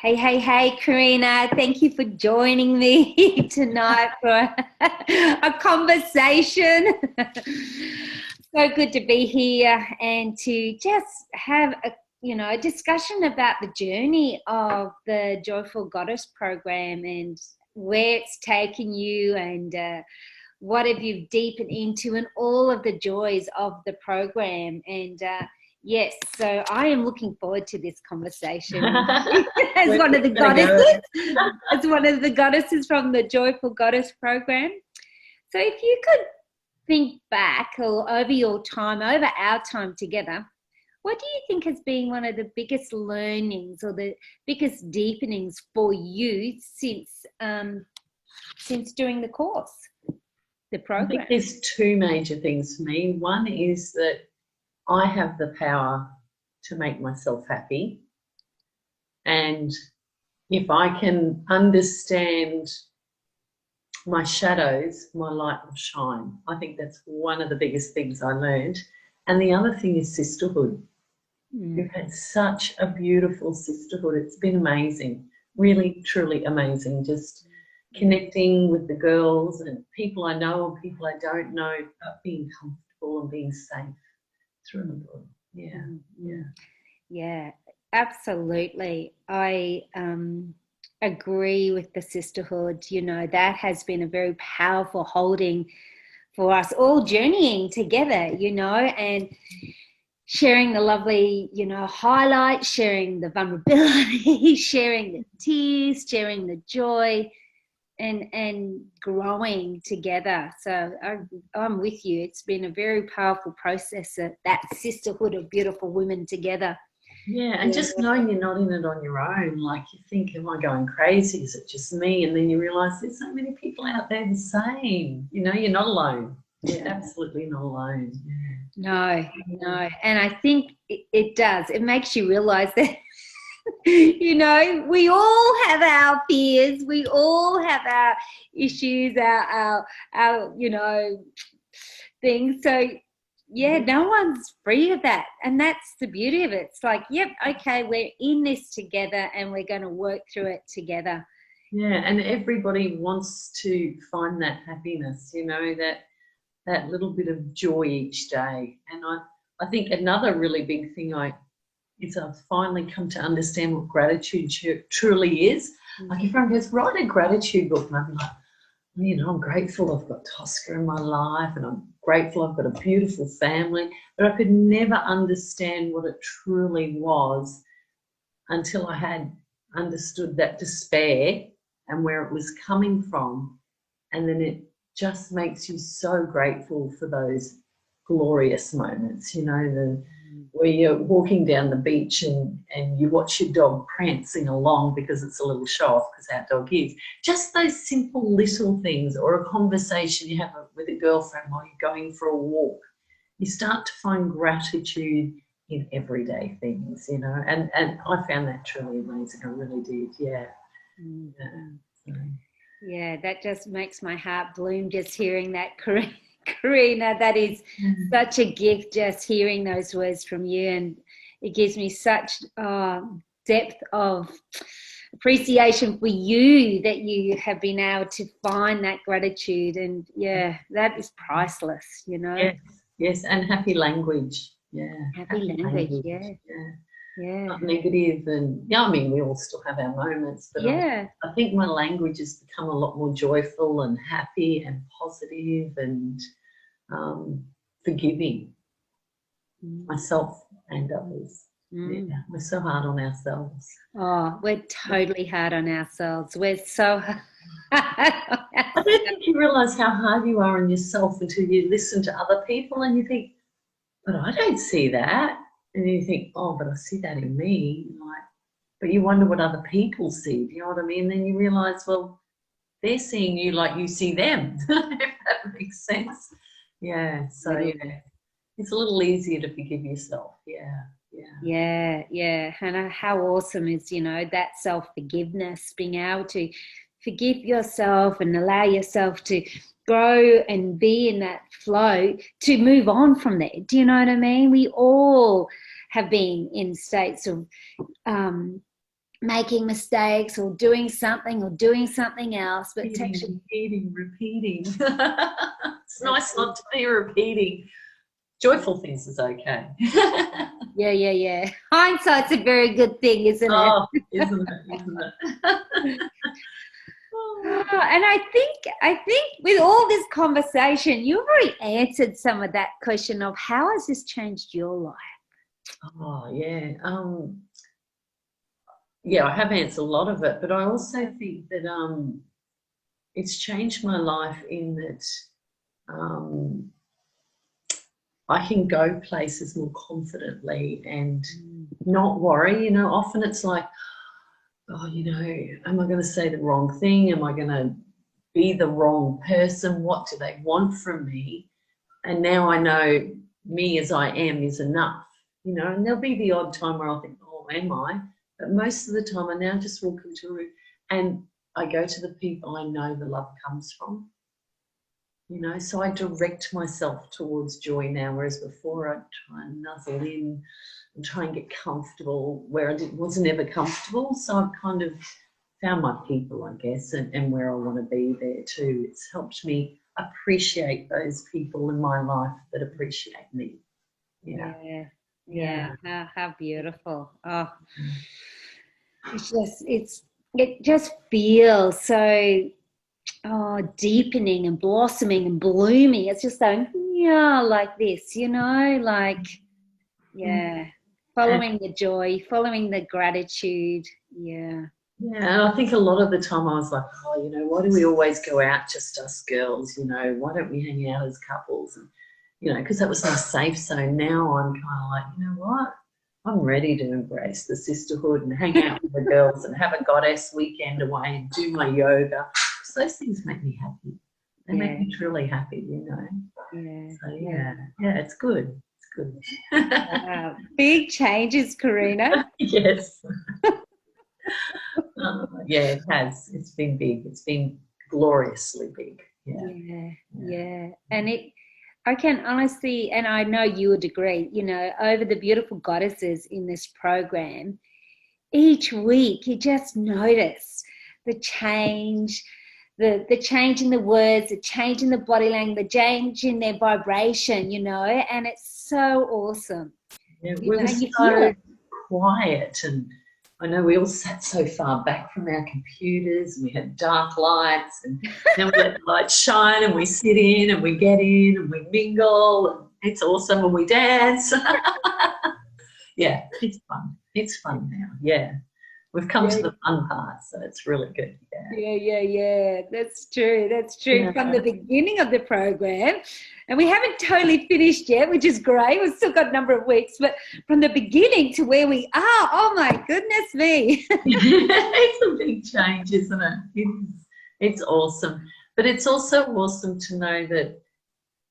Hey, Korina, thank you for joining me tonight for a conversation. So good to be here and to just have a discussion about the journey of the Joyful Goddess program and where it's taken you and what have you deepened into and all of the joys of the program. And yes, so I am looking forward to this conversation as one of the goddesses, as one of the goddesses from the Joyful Goddess program. So if you could think back or over our time together, what do you think has been one of the biggest learnings or the biggest deepenings for you since doing the course, the program? I think there's two major things for me. One is that I have the power to make myself happy. And if I can understand my shadows, my light will shine. I think that's one of the biggest things I learned. And the other thing is sisterhood. We've had such a beautiful sisterhood. It's been amazing, really, truly amazing. Just connecting with the girls and people I know and people I don't know, but being comfortable and being safe through it all. Yeah, absolutely. I agree with the sisterhood. You know, that has been a very powerful holding for us all journeying together, and sharing the lovely, highlights, sharing the vulnerability, sharing the tears, sharing the joy, and growing together. So I'm with you. It's been a very powerful process, that sisterhood of beautiful women together. Yeah, and just knowing you're not in it on your own, like you think, am I going crazy? Is it just me? And then you realise there's so many people out there the same. You're not alone. You're absolutely not alone. No. And I think it does. It makes you realise that, we all have our fears. We all have our issues, our things. So, yeah, no one's free of that. And that's the beauty of it. It's like, yep, okay, we're in this together and we're going to work through it together. Yeah, and everybody wants to find that happiness, that little bit of joy each day. And I think another really big thing I've finally come to understand what gratitude truly is. Like if everyone goes, write a gratitude book, and I'm like, I'm grateful I've got Tosca in my life and I'm grateful I've got a beautiful family, but I could never understand what it truly was until I had understood that despair and where it was coming from. And then it just makes you so grateful for those glorious moments, where you're walking down the beach and you watch your dog prancing along because it's a little show off because our dog is. Just those simple little things, or a conversation you have with a girlfriend while you're going for a walk. You start to find gratitude in everyday things, and I found that truly amazing. I really did, yeah. Yeah, that just makes my heart bloom just hearing that, Korina. That is such a gift, just hearing those words from you, and it gives me such depth of appreciation for you that you have been able to find that gratitude, and that is priceless, Yes, and happy language. Happy language. Not negative, and we all still have our moments, but I think my language has become a lot more joyful and happy and positive and forgiving myself and others. We're so hard on ourselves. Oh, we're totally hard on ourselves. We're so hard. I don't think you realise how hard you are on yourself until you listen to other people and you think, but I don't see that. And you think, oh, but I see that in me. But you wonder what other people see. Do you know what I mean? Then you realise, well, they're seeing you like you see them. If that makes sense. Yeah. So it's a little easier to forgive yourself. Yeah. And how awesome is, that self-forgiveness, being able to forgive yourself and allow yourself to grow and be in that flow to move on from there. Do you know what I mean? We all have been in states of making mistakes or doing something else, but to actually repeating. It's nice not to be repeating. Joyful things is okay. yeah. Hindsight's a very good thing, isn't it? Oh, isn't it? Oh, and I think with all this conversation, you've already answered some of that question of how has this changed your life? Oh, yeah. Yeah, I have answered a lot of it, but I also think that it's changed my life in that I can go places more confidently and not worry. Often it's like, oh, am I going to say the wrong thing? Am I going to be the wrong person? What do they want from me? And now I know me as I am is enough, and there'll be the odd time where I'll think, oh, am I? But most of the time I now just walk into a room and I go to the people I know the love comes from, so I direct myself towards joy now, whereas before I'd try and nuzzle in and try and get comfortable where I wasn't ever comfortable. So I've kind of found my people, I guess, and where I want to be there too. It's helped me appreciate those people in my life that appreciate me. Yeah. How beautiful. Oh, it just feels so deepening and blossoming and blooming. It's just going, yeah, like this, following the joy, following the gratitude. Yeah. Yeah, and I think a lot of the time I was like, oh, why do we always go out just us girls? Why don't we hang out as couples? And, because that was my safe zone. Now I'm kind of like, you know what? I'm ready to embrace the sisterhood and hang out with the girls and have a goddess weekend away and do my yoga. Because those things make me happy. They make me truly happy, Yeah. So, yeah, it's good. It's good. Wow. Big changes, Korina. Yes. Yeah, it has. It's been big. It's been gloriously big. Yeah. And I can honestly, and I know you would agree, over the beautiful goddesses in this program, each week you just notice the change, the change in the words, the change in the body language, the change in their vibration, and it's so awesome. Yeah, we were so quiet, and I know we all sat so far back from our computers and we had dark lights, and then we let the lights shine and we sit in and we get in and we mingle, and it's awesome, and we dance. Yeah, it's fun. It's fun now. Yeah. We've come to the fun part, so it's really good. Yeah. That's true. From the beginning of the program, and we haven't totally finished yet, which is great. We've still got a number of weeks, but from the beginning to where we are, oh my goodness me. It's a big change, isn't it? It's awesome. But it's also awesome to know that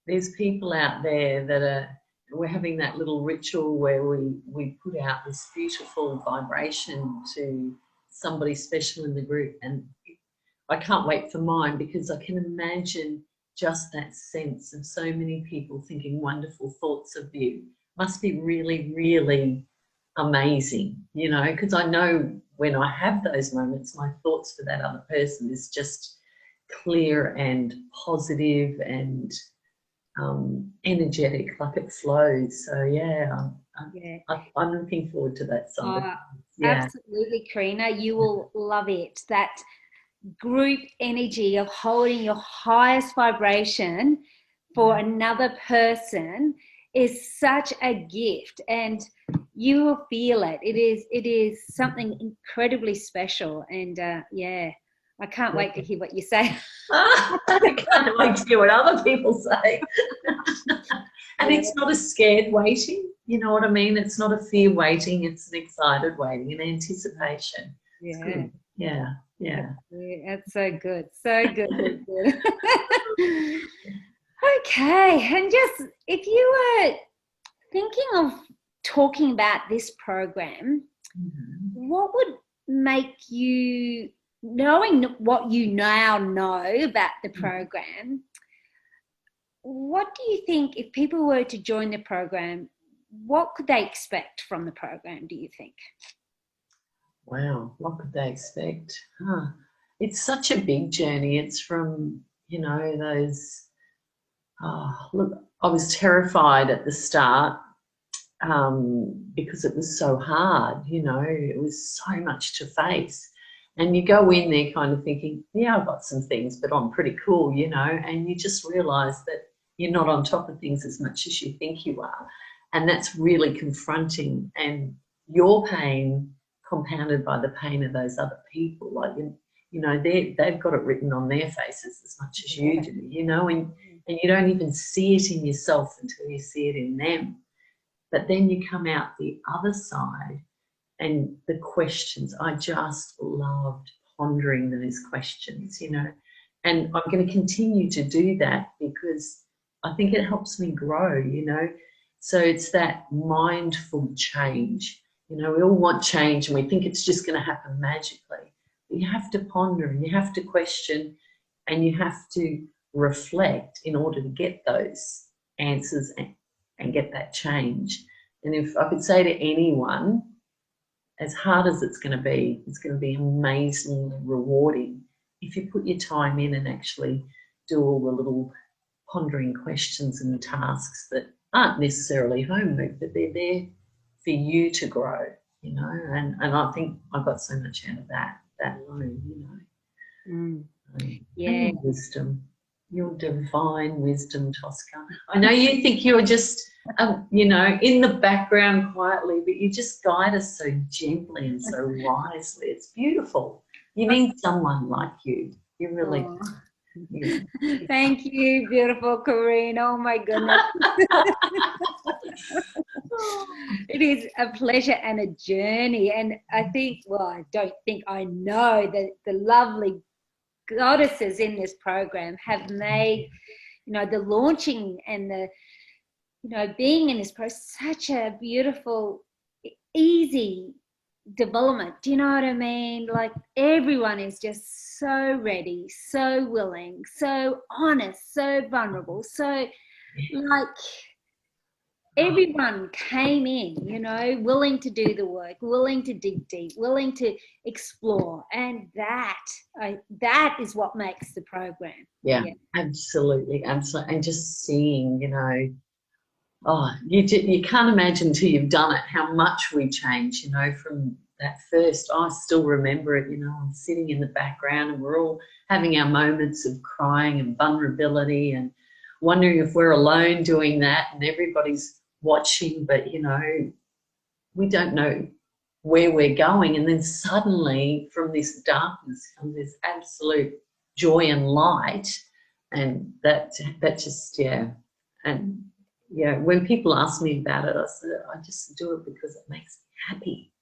there's people out there that we're having that little ritual where we put out this beautiful vibration to somebody special in the group, and I can't wait for mine, because I can imagine just that sense of so many people thinking wonderful thoughts of you must be really, really amazing, because I know when I have those moments, my thoughts for that other person is just clear and positive and energetic, like it flows. So I'm looking forward to that side. Absolutely, Korina, you will love it. That group energy of holding your highest vibration for another person is such a gift, and you will feel it. It is something incredibly special, and I can't wait to hear what you say. I can't wait to hear what other people say. And it's not a scared waiting, you know what I mean? It's not a fear waiting, it's an excited waiting, an anticipation. Yeah. That's so good. Good. Okay, and just if you were thinking of talking about this program, what would make you, knowing what you now know about the program, what do you think, if people were to join the program, what could they expect from the program, do you think? Wow, what could they expect? Huh. It's such a big journey. It's from, you know, those, oh, look, I was terrified at the start because it was so hard, you know, it was so much to face. And you go in there kind of thinking, yeah, I've got some things, but I'm pretty cool, you know, and you just realise that you're not on top of things as much as you think you are. And that's really confronting. And your pain compounded by the pain of those other people, like, you know, they've got it written on their faces as much as you do, you know, and you don't even see it in yourself until you see it in them. But then you come out the other side and the questions, I just loved pondering those questions, you know, and I'm going to continue to do that because I think it helps me grow, you know. So it's that mindful change. You know, we all want change and we think it's just going to happen magically. But you have to ponder and you have to question and you have to reflect in order to get those answers and get that change. And if I could say to anyone, as hard as it's going to be amazingly rewarding if you put your time in and actually do all the little pondering questions and tasks that aren't necessarily homework, but they're there for you to grow, you know. And I think I got so much out of that alone, you know. Yeah. And wisdom, your divine wisdom, Tosca. I know you think you're just, you know, in the background quietly, but you just guide us so gently and so wisely. It's beautiful. You need someone like you. You really. Yeah. Thank you, beautiful Korina. Oh my goodness. It is a pleasure and a journey. And I think, well, I don't think, I know that the lovely goddesses in this program have made, you know, the launching and the, you know, being in this process such a beautiful, easy development. Do you know what I mean? Like, everyone is just so ready, so willing, so honest, so vulnerable, so like everyone came in, you know, willing to do the work, willing to dig deep, willing to explore, and that is what makes the program. Yeah. Absolutely. And just seeing, you know, oh, you can't imagine until you've done it how much we change, you know, from that first. I still remember it, you know, I'm sitting in the background and we're all having our moments of crying and vulnerability and wondering if we're alone doing that and everybody's watching, but, you know, we don't know where we're going. And then suddenly from this darkness comes this absolute joy and light, and that just, yeah. And yeah, when people ask me about it, I said, I just do it because it makes me happy.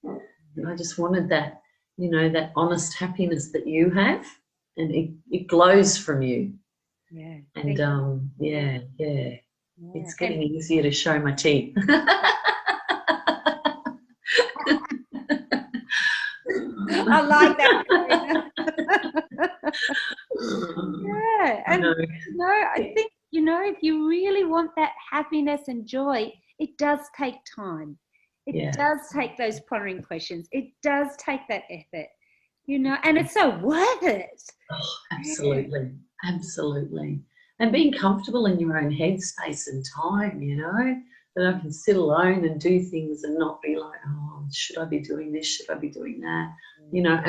And I just wanted that, you know, that honest happiness that you have, and it glows from you. Yeah. And yeah. It's getting easier to show my teeth. I like that. Yeah, and you know, I think, you know, if you really want that happiness and joy, it does take time. It does take those pondering questions. It does take that effort, you know, and it's so worth it. Oh, absolutely, absolutely. And being comfortable in your own headspace and time, you know, that I can sit alone and do things and not be like, oh, should I be doing this? Should I be doing that? You know,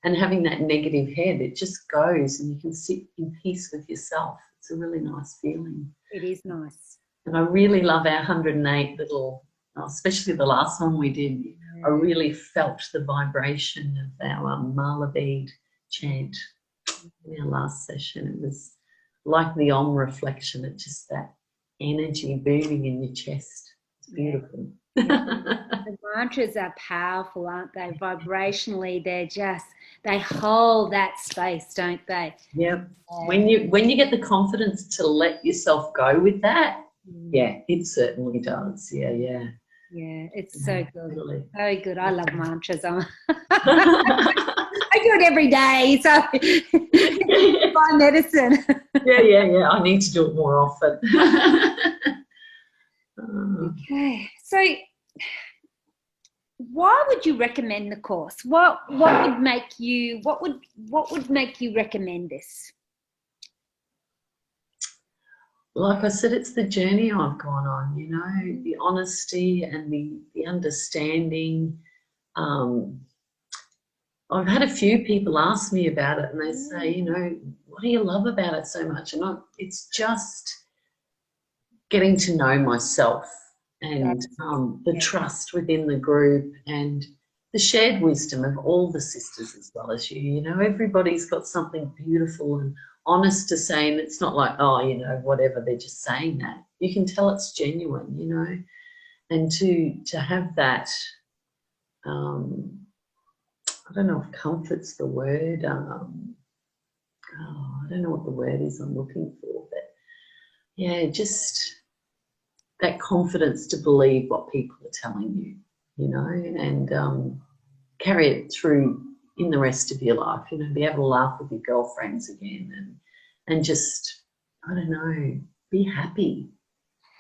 and having that negative head, it just goes and you can sit in peace with yourself. It's a really nice feeling. It is nice. And I really love our 108 little, especially the last one we did. I really felt the vibration of our Malabead chant in our last session. It was like the Om reflection. It's just that energy booming in your chest. It's beautiful. The mantras are powerful, aren't they? Vibrationally, they hold that space, don't they? Yep. When you get the confidence to let yourself go with that, yeah, it certainly does. Yeah. Yeah, it's so good. Totally. So good. I love mantras. I do it every day, so it's my medicine. Yeah. I need to do it more often. Okay, so why would you recommend the course? What would make you recommend this? Like I said, it's the journey I've gone on, you know, the honesty and the understanding. I've had a few people ask me about it and they say, you know, what do you love about it so much? And it's just getting to know myself and the trust within the group and the shared wisdom of all the sisters as well as you. You know, everybody's got something beautiful and honest to say, and it's not like, oh, you know, whatever, they're just saying that. You can tell it's genuine, you know, and to have that, I don't know if comfort's the word. I don't know what the word is I'm looking for, but yeah, just that confidence to believe what people are telling you, you know, and carry it through in the rest of your life, you know, be able to laugh with your girlfriends again and just, I don't know, be happy.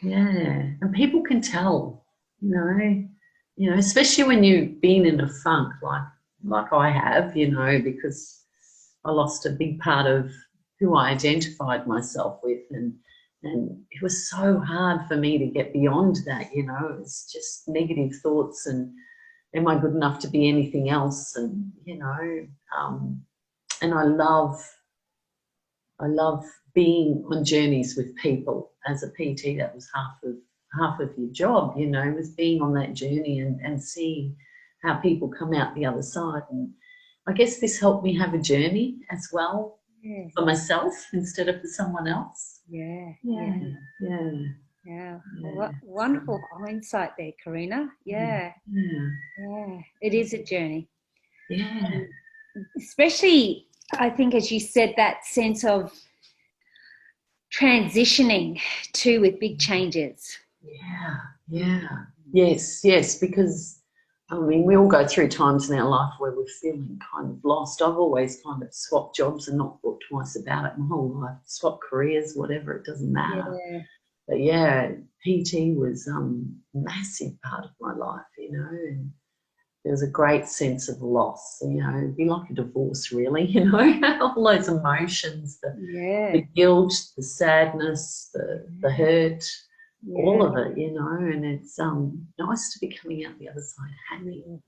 Yeah. And people can tell, you know, especially when you've been in a funk like I have, you know, because I lost a big part of who I identified myself with, and it was so hard for me to get beyond that, you know. It was just negative thoughts and am I good enough to be anything else? And, you know, and I love being on journeys with people. As a PT, that was half of your job, you know, was being on that journey and seeing how people come out the other side. And I guess this helped me have a journey as well for myself instead of for someone else. Yeah. Well, wonderful insight there, Korina. Yeah. It is a journey. Yeah. Especially, I think, as you said, that sense of transitioning too with big changes. Yes, because I mean, we all go through times in our life where we're feeling kind of lost. I've always kind of swapped jobs and not thought twice about it my whole life. Swapped careers, whatever, it doesn't matter. Yeah. But yeah, PT was a massive part of my life, you know, and there was a great sense of loss. You know, it'd be like a divorce, really, you know, all those emotions, the guilt, the sadness, the hurt. All of it, you know, and it's nice to be coming out the other side happy. And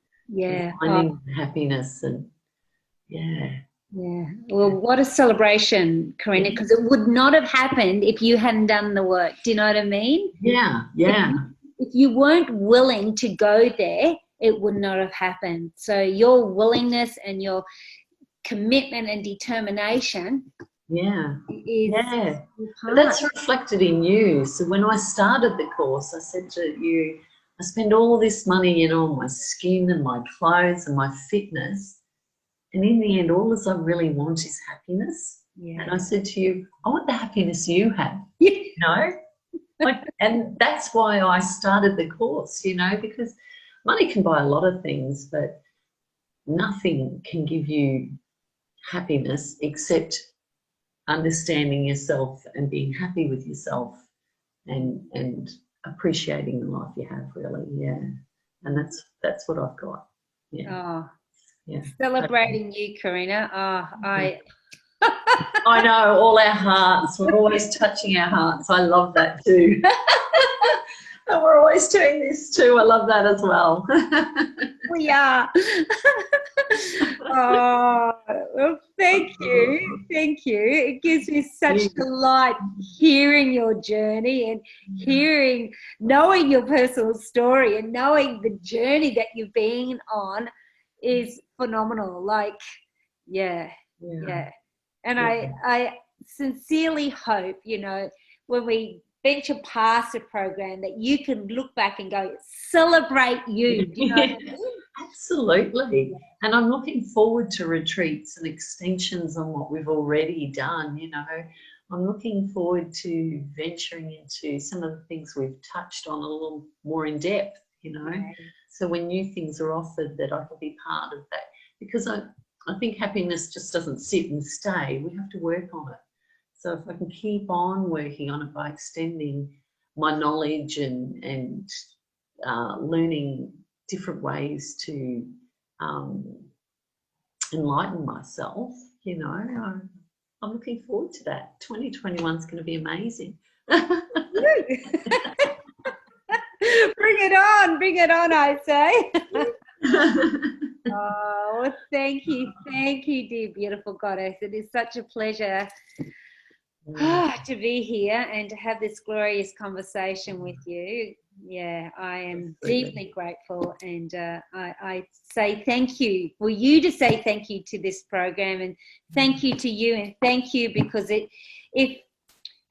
finding happiness and Well, what a celebration, Korina, because it would not have happened if you hadn't done the work. Do you know what I mean? Yeah. If you weren't willing to go there, it would not have happened. So your willingness and your commitment and determination is but that's reflected in you. So when I started the course, I said to you, I spend all this money, you know, on my skin and my clothes and my fitness, and in the end, all I really want is happiness. And I said to you, I want the happiness you have, you know. And that's why I started the course, you know, because money can buy a lot of things, but nothing can give you happiness except understanding yourself and being happy with yourself and appreciating the life you have, really. And that's what I've got. Celebrating you, Korina. I know, all our hearts, we're always touching our hearts. I love that too. And we're always doing this too. I love that as well. We are. Well, thank you. It gives me such delight hearing your journey and knowing your personal story and knowing the journey that you've been on is phenomenal. Like, and I sincerely hope, you know, when we venture past a program that you can look back and go, celebrate you. Do you know what I mean? Absolutely. And I'm looking forward to retreats and extensions on what we've already done, you know. I'm looking forward to venturing into some of the things we've touched on a little more in depth, you know. So when new things are offered, that I can be part of that. Because I think happiness just doesn't sit and stay. We have to work on it. So if I can keep on working on it by extending my knowledge and learning different ways to enlighten myself. You know, I'm looking forward to that. 2021 is going to be amazing. Bring it on, I say. Oh, well, thank you, dear beautiful goddess. It is such a pleasure to be here and to have this glorious conversation with you. Yeah, I am deeply grateful, and I say thank you for you to say thank you to this program, and thank you to you, and thank you because if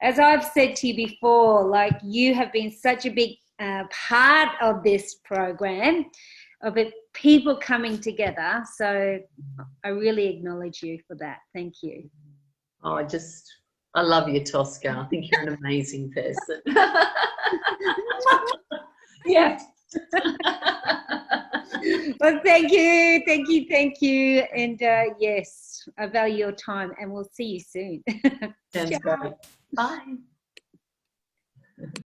as I've said to you before, like you have been such a big part of this program, of it, people coming together. So I really acknowledge you for that. Thank you. Oh, I love you, Tosca. I think you're an amazing person. Yeah. Well, thank you. And yes, I value your time, and we'll see you soon. Sounds great. Bye.